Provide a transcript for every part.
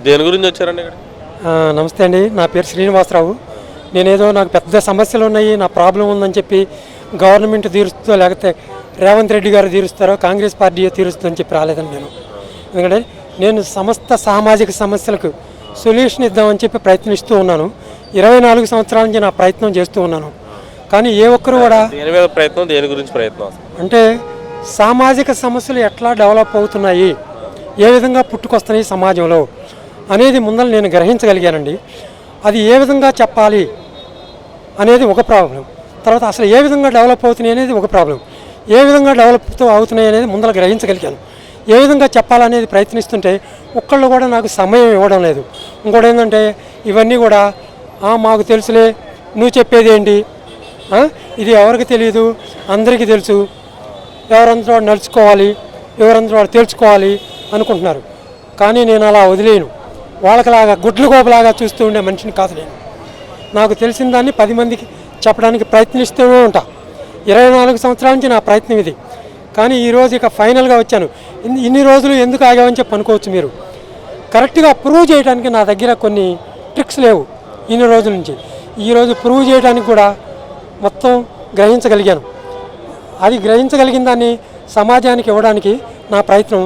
దేని గురించి వచ్చారండి ఇక్కడ? నమస్తే అండి, నా పేరు శ్రీనివాసరావు. నేనేదో నాకు పెద్ద సమస్యలు ఉన్నాయి, నా ప్రాబ్లం ఉందని చెప్పి గవర్నమెంట్ తీరుస్తుందో లేకపోతే రేవంత్ రెడ్డి గారు తీరుస్తారో కాంగ్రెస్ పార్టీ తీరుస్తుందని చెప్పి రాలేదండి నేను. ఎందుకంటే నేను సమస్త సామాజిక సమస్యలకు సొల్యూషన్ ఇద్దామని చెప్పి ప్రయత్నిస్తూ ఉన్నాను. 24 సంవత్సరాల నుంచి నా ప్రయత్నం చేస్తూ ఉన్నాను. కానీ ఏ ఒక్కరు కూడా దేని గురించి ప్రయత్నం అంటే సామాజిక సమస్యలు ఎట్లా డెవలప్ అవుతున్నాయి, ఏ విధంగా పుట్టుకొస్తున్నాయి సమాజంలో అనేది ముందర నేను గ్రహించగలిగానండి. అది ఏ విధంగా చెప్పాలి అనేది ఒక ప్రాబ్లం. తర్వాత అసలు ఏ విధంగా డెవలప్ అవుతున్నాయి అనేది ఒక ప్రాబ్లం. ఏ విధంగా డెవలప్ అవుతున్నాయి అనేది ముందర గ్రహించగలిగాను. ఏ విధంగా చెప్పాలనేది ప్రయత్నిస్తుంటే ఒక్కళ్ళు కూడా నాకు సమయం ఇవ్వడం లేదు. ఇంకోటి ఏంటంటే ఇవన్నీ కూడా మాకు తెలుసులే, నువ్వు చెప్పేది ఏంటి, ఇది ఎవరికి తెలియదు, అందరికీ తెలుసు, ఎవరంతా వాడు నడుచుకోవాలి, ఎవరంతా వాడు తెలుసుకోవాలి అనుకుంటున్నారు. కానీ నేను అలా వదిలేను. వాళ్ళకిలాగా గుడ్లు గోపలాగా చూస్తూ ఉండే మనిషిని కాదు నేను. నాకు తెలిసిన దాన్ని 10 మందికి చెప్పడానికి ప్రయత్నిస్తూనే ఉంటా. 24 సంవత్సరాల నుంచి నా ప్రయత్నం ఇది. కానీ ఈరోజు ఇక ఫైనల్గా వచ్చాను. ఇన్ని రోజులు ఎందుకు ఆగామని చెప్పి అనుకోవచ్చు మీరు. కరెక్ట్గా ప్రూవ్ చేయడానికి నా దగ్గర కొన్ని ట్రిక్స్ లేవు ఇన్ని రోజుల నుంచి. ఈరోజు ప్రూవ్ చేయడానికి కూడా మొత్తం గ్రహించగలిగాను. అది గ్రహించగలిగిన దాన్ని సమాజానికి ఇవ్వడానికి నా ప్రయత్నం.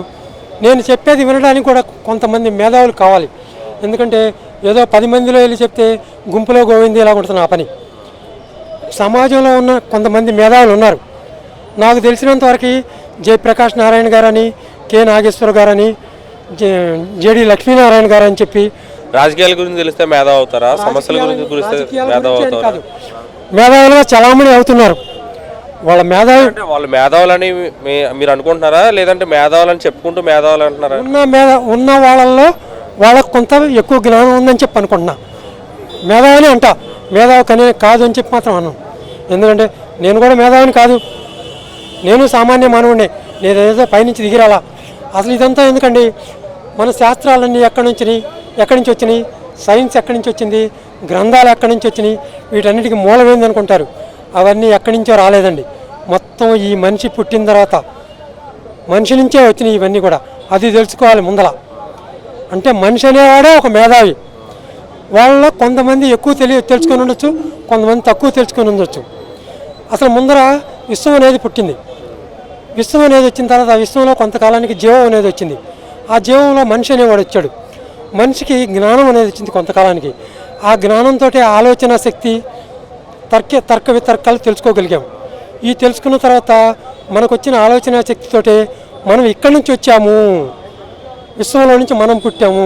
నేను చెప్పేది వినడానికి కూడా కొంతమంది మేధావులు కావాలి. ఎందుకంటే ఏదో 10 మందిలో వెళ్ళి చెప్తే గుంపులో గోవింది ఇలా ఉంటుంది నా పని. సమాజంలో ఉన్న కొంతమంది మేధావులు ఉన్నారు. నాకు తెలిసినంతవరకు జయప్రకాష్ నారాయణ గారని, కె నాగేశ్వర గారని, జేడి లక్ష్మీనారాయణ గారు అని చెప్పి రాజకీయాల గురించి తెలిస్తే మేధావి అవుతారా? సమస్యల గురించి కాదు, మేధావులుగా చలామణి అవుతున్నారు. వాళ్ళ మేధావులని మీరు అనుకుంటున్నారా, లేదంటే మేధావులని చెప్పుకుంటూ మేధావులు అంటున్నారా? ఉన్న వాళ్ళల్లో వాళ్ళకు కొంత ఎక్కువ జ్ఞానం ఉందని చెప్పి అనుకుంటున్నా. మేధావిని అంట, మేధావి కానీ కాదు అని చెప్పి మాత్రం అన్నాను. ఎందుకంటే నేను కూడా మేధావిని కాదు, నేను సామాన్య మానవుడినే. నేను ఏదో పైనుంచి దిగిరాలా. అసలు ఇదంతా ఎందుకండి, మన శాస్త్రాలన్నీ ఎక్కడి నుంచి వచ్చినాయి, సైన్స్ ఎక్కడి నుంచి వచ్చింది, గ్రంథాలు ఎక్కడి నుంచి వచ్చినాయి, వీటన్నిటికీ మూలమైంది అనుకుంటారు. అవన్నీ ఎక్కడి నుంచో రాలేదండి. మొత్తం ఈ మనిషి పుట్టిన తర్వాత మనిషి నుంచే వచ్చినాయి ఇవన్నీ కూడా. అది తెలుసుకోవాలి ముందల. అంటే మనిషి అనేవాడే ఒక మేధావి. వాళ్ళలో కొంతమంది ఎక్కువ తెలుసుకొని ఉండొచ్చు, కొంతమంది తక్కువ తెలుసుకొని ఉండొచ్చు. అసలు ముందర విశ్వం అనేది పుట్టింది. విశ్వం అనేది వచ్చిన తర్వాత ఆ విశ్వంలో కొంతకాలానికి జీవం అనేది వచ్చింది. ఆ జీవంలో మనిషి అనేవాడు వచ్చాడు. మనిషికి జ్ఞానం అనేది వచ్చింది కొంతకాలానికి. ఆ జ్ఞానంతో ఆలోచన శక్తి, తర్క వితర్కాలు తెలుసుకోగలిగాం. ఈ తెలుసుకున్న తర్వాత మనకు వచ్చిన ఆలోచన శక్తితోటే మనం ఇక్కడి నుంచి వచ్చాము, విశ్వంలో నుంచి మనం పుట్టాము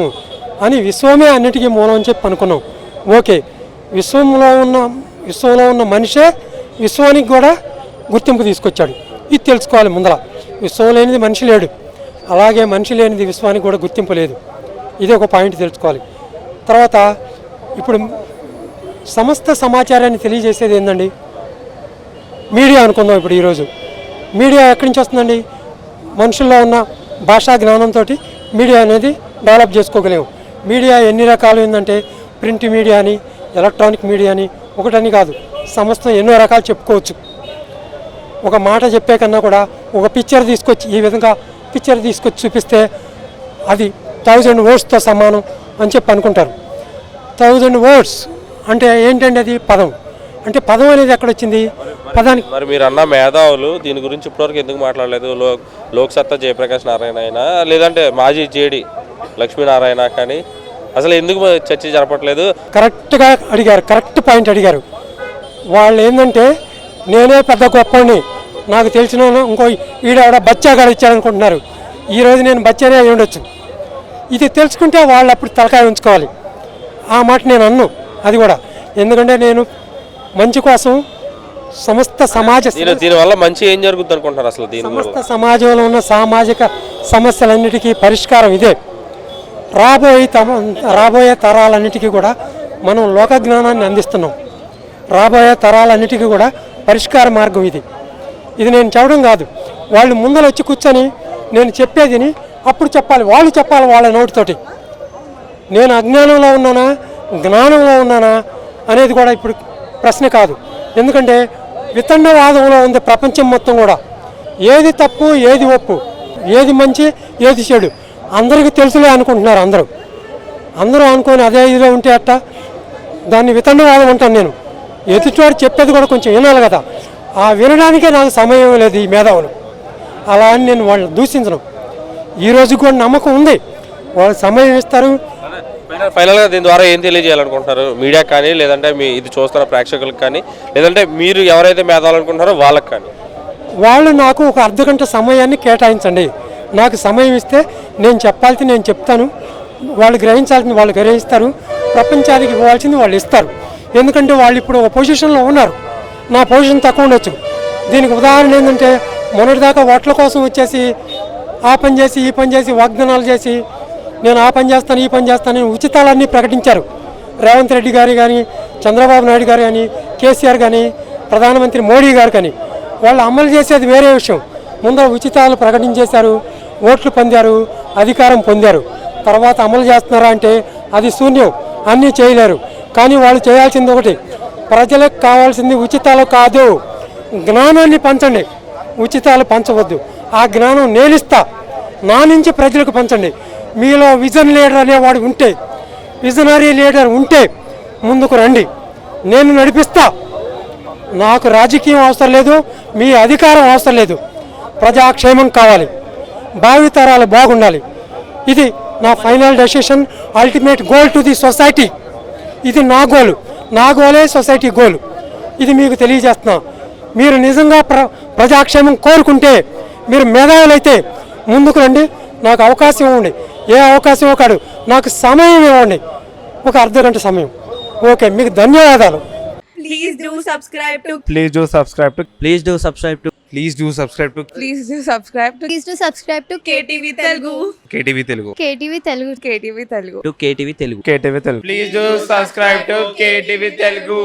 అని విశ్వమే అన్నిటికీ మూలం అని చెప్పి అనుకున్నాం. ఓకే, విశ్వంలో ఉన్న మనిషే విశ్వానికి కూడా గుర్తింపు తీసుకొచ్చాడు. ఇది తెలుసుకోవాలి ముందర. విశ్వం లేనిది మనిషి లేడు, అలాగే మనిషి లేనిది విశ్వానికి కూడా గుర్తింపు లేదు. ఇది ఒక పాయింట్ తెలుసుకోవాలి. తర్వాత ఇప్పుడు సమస్త సమాచారాన్ని తెలియజేసేది ఏంటండి, మీడియా అనుకుందాం. ఇప్పుడు ఈరోజు మీడియా ఎక్కడి నుంచి వస్తుందండి? మనుషుల్లో ఉన్న భాషా జ్ఞానంతో మీడియా అనేది డెవలప్ చేసుకోగలేము. మీడియా ఎన్ని రకాలు ఏంటంటే ప్రింట్ మీడియా అని, ఎలక్ట్రానిక్ మీడియా అని, ఒకటని కాదు, సమస్తం ఎన్నో రకాలు చెప్పుకోవచ్చు. ఒక మాట చెప్పే కన్నా కూడా ఒక పిక్చర్ తీసుకొచ్చి ఈ విధంగా పిక్చర్ తీసుకొచ్చి చూపిస్తే అది 1000 wordsతో సమానం అని చెప్పి అనుకుంటారు. 1000 words అంటే ఏంటంటే అది పదం. అంటే పదం అనేది ఎక్కడొచ్చింది? పదానికి మరి మీరు అన్న మేధావులు దీని గురించి ఇప్పటివరకు ఎందుకు మాట్లాడలేదు? లోక్సత్తా జయప్రకాష్ నారాయణ అయినా, లేదంటే మాజీ జేడి లక్ష్మీనారాయణ కానీ అసలు ఎందుకు చర్చ జరపట్లేదు? కరెక్ట్గా అడిగారు, కరెక్ట్ పాయింట్ అడిగారు. వాళ్ళు ఏంటంటే నేనే పెద్ద గొప్పని, నాకు తెలిసిన ఇంకో ఈడెవడ బచ్చాగాడు ఇచ్చాడనుకుంటున్నారు. ఈరోజు నేను బచ్చానే అయి ఉండొచ్చు. ఇది తెలుసుకుంటే వాళ్ళు అప్పుడు తలకాయ ఉంచుకోవాలి. ఆ మాట నేను అన్ను. అది కూడా ఎందుకంటే నేను మంచి కోసం సమస్త దీనివల్ల మంచి ఏం జరుగుతుంది అనుకుంటున్నారు? అసలు సమస్త సమాజంలో ఉన్న సామాజిక సమస్యలన్నిటికీ పరిష్కారం ఇదే. రాబోయే తరాలన్నిటికీ కూడా మనం లోక జ్ఞానాన్ని అందిస్తున్నాం. రాబోయే తరాలన్నిటికీ కూడా పరిష్కార మార్గం ఇది. ఇది నేను చెప్పడం కాదు, వాళ్ళు ముందర వచ్చి కూర్చొని నేను చెప్పేదిని అప్పుడు చెప్పాలి, వాళ్ళు చెప్పాలి వాళ్ళ నోటితోటి. నేను అజ్ఞానంలో ఉన్నానా జ్ఞానంలో ఉన్నానా అనేది కూడా ఇప్పుడు ప్రశ్న కాదు. ఎందుకంటే వితండవాదంలో ఉంది ప్రపంచం మొత్తం కూడా. ఏది తప్పు ఏది ఒప్పు, ఏది మంచి ఏది చెడు అందరికీ తెలుసులే అనుకుంటున్నారు అందరూ. అందరూ అనుకొని అదే ఇదిలో ఉంటే అట్ట దాన్ని వితండవాదం అంటాను నేను. ఎదుటివాడు చెప్పేది కూడా కొంచెం వినాలి కదా, ఆ వినడానికే నాకు సమయం లేదు ఈ మేధావులు. అలా అని నేను వాళ్ళు దూషించను. ఈరోజు కూడా నమ్మకం ఉంది, వాళ్ళు సమయం ఇస్తారు. ఫైనల్గా దీని ద్వారా ఏం తెలియజేయాలనుకుంటున్నారు మీడియా కానీ, లేదంటే మీ ఇది చూస్తున్న ప్రేక్షకులకు కానీ, లేదంటే మీరు ఎవరైతే మేధావులు అనుకుంటున్నారో వాళ్ళకి కానీ? వాళ్ళు నాకు ఒక అర్ధగంట సమయాన్ని కేటాయించండి. నాకు సమయం ఇస్తే నేను చెప్పాల్సింది నేను చెప్తాను, వాళ్ళు గ్రహించాల్సింది వాళ్ళు గ్రహిస్తారు, ప్రపంచానికి ఇవ్వాల్సింది వాళ్ళు ఇస్తారు. ఎందుకంటే వాళ్ళు ఇప్పుడు ఒక పొజిషన్లో ఉన్నారు, నా పొజిషన్ తక్కువ ఉండొచ్చు. దీనికి ఉదాహరణ ఏంటంటే మొన్నటిదాకా ఓట్ల కోసం వచ్చేసి ఆ పని చేసి ఈ పని చేసి వాగ్దానాలు చేసి నేను ఆ పని చేస్తాను ఈ పని చేస్తానని ఉచితాలన్నీ ప్రకటించారు. రేవంత్ రెడ్డి గారు కానీ, చంద్రబాబు నాయుడు గారు కానీ, కేసీఆర్ కానీ, ప్రధానమంత్రి మోడీ గారు కానీ, వాళ్ళు అమలు చేసేది వేరే విషయం. ముందర ఉచితాలు ప్రకటించేశారు, ఓట్లు పొందారు, అధికారం పొందారు. తర్వాత అమలు చేస్తున్నారా అంటే అది శూన్యం, అన్నీ చేయలేరు. కానీ వాళ్ళు చేయాల్సింది ఒకటి, ప్రజలకు కావాల్సింది ఉచితాలు కాదు, జ్ఞానాన్ని పంచండి. ఉచితాలు పంచవద్దు, ఆ జ్ఞానం నేనిస్తా, నా నుంచి ప్రజలకు పంచండి. మీలో విజన్ లీడర్ అనేవాడు ఉంటే, విజనరీ లీడర్ ఉంటే ముందుకు రండి, నేను నడిపిస్తా. నాకు రాజకీయం అవసరం లేదు, మీ అధికారం అవసరం లేదు, ప్రజాక్షేమం కావాలి, భావితరాలు బాగుండాలి. ఇది నా final decision, ultimate goal to the society. ఇది నా గోలు, నా గోలే సొసైటీ గోలు. ఇది మీకు తెలియజేస్తున్నా. మీరు నిజంగా ప్రజాక్షేమం కోరుకుంటే, మీరు మేధావులైతే ముందుకు రండి, నాకు అవకాశం ఇవ్వండి. ఏ అవకాశం కాదు, నాకు సమయం ఇవ్వండి, ఒక అర్ధగంట సమయం. ఓకే, మీకు ధన్యవాదాలు. Please do subscribe to. Please do subscribe to. Please do subscribe to. Please do subscribe to. Please do subscribe to. Please do subscribe to KTV Telugu. KTV Telugu. KTV Telugu. KTV Telugu. To KTV Telugu. KTV Telugu. Please do subscribe to KTV Telugu.